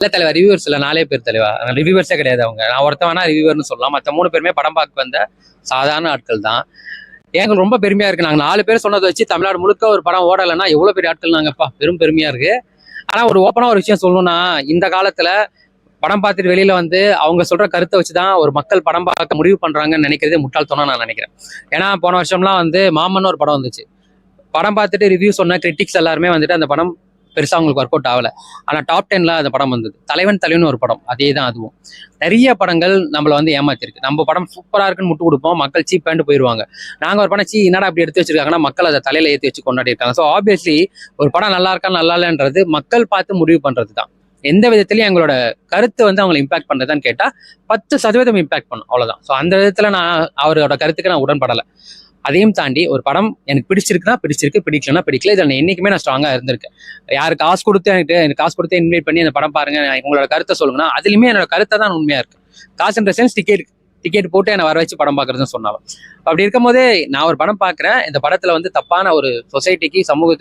இல்ல தலைவா, ரிவ்யூவர்ஸ் இல்ல, 4 பேர் தலைவா. ரிவ்யூவர்ஸே கிடையாது அவங்க. நான் ஒருத்தன் வேணா ரிவ்யூவர்னு சொல்லலாம். மத்த 3 பேருமே படம் பார்க்க வந்த சாதாரண ஆட்கள் தான். எங்களுக்கு ரொம்ப பெருமையா இருக்கு. நாங்க 4 பேர் சொன்னதை வச்சு தமிழ்நாடு முழுக்க ஒரு படம் ஓடலைன்னா எவ்வளவு பெரிய ஆட்கள் நாங்கப்பா, பெரும் பெருமையா இருக்கு. ஆனா ஒரு ஓப்பனா ஒரு விஷயம் சொல்லணும்னா, இந்த காலத்துல படம் பார்த்துட்டு வெளியில வந்து அவங்க சொல்ற கருத்தை வச்சுதான் ஒரு மக்கள் படம் பார்க்க முடிவு பண்றாங்கன்னு நினைக்கிறதே முட்டாள்தனம் நான் நினைக்கிறேன். ஏன்னா போன வருஷம்லாம் வந்து மாமன் ஒரு படம் வந்துச்சு. படம் பார்த்துட்டு ரிவ்யூ சொன்ன கிரிட்டிக்ஸ் எல்லாருமே வந்துட்டு அந்த படம் பெருசா அவங்களுக்கு ஒர்க் அவுட் ஆகல. ஆனா டாப் 10ல அந்த படம் வந்தது. தலைவன் ஒரு படம், அதே தான் அதுவும். நிறைய படங்கள் நம்மள வந்து ஏமாத்திருக்கு. நம்ம படம் சூப்பரா இருக்குன்னு முட்டு கொடுப்போம், மக்கள் சீப் பேண்ட் போயிருவாங்க. நாங்க ஒரு படம் என்னடா அப்படி எடுத்து வச்சிருக்காங்கன்னா மக்கள் அதை தலையில ஏற்றி வச்சு கொண்டாடி இருக்காங்க. ஸோ ஆப்வியஸ்லி ஒரு படம் நல்லா இருக்கா நல்லா இல்லைன்றது மக்கள் பார்த்து முடிவு பண்றது தான். எந்த விதத்திலயும் எங்களோட கருத்து வந்து அவங்களை இம்பாக்ட் பண்றதான்னு கேட்டா 10% இம்பாக்ட் பண்ணும், அவ்வளவுதான். ஸோ அந்த விதத்துல நான் அவரோட கருத்துக்கு நான் உடன்படலை. அதையும் தாண்டி ஒரு படம் எனக்கு பிடிச்சிருக்குன்னா பிடிச்சிருக்கு, பிடிக்கலன்னா பிடிக்கல. இதில் என்னைக்குமே நான் ஸ்ட்ராங்கா இருந்திருக்கேன். யாரு காசு கொடுத்து எனக்கு காசு கொடுத்து இன்வைட் பண்ணி அந்த படம் பாருங்க உங்களோட கருத்தை சொல்லுங்கன்னா அதுலயுமே என்னோட கருத்தை தான் உண்மையா இருக்கு. காசுன்ற சென்ஸ் டிக்கெட் போட்டு என்னை வர வச்சு படம் பார்க்கறதுன்னு சொன்னாலும் அப்படி இருக்கும் போதே நான் ஒரு படம் பார்க்குறேன். இந்த படத்துல வந்து தப்பான ஒரு சொசைட்டிக்கு, சமூகத்துக்கு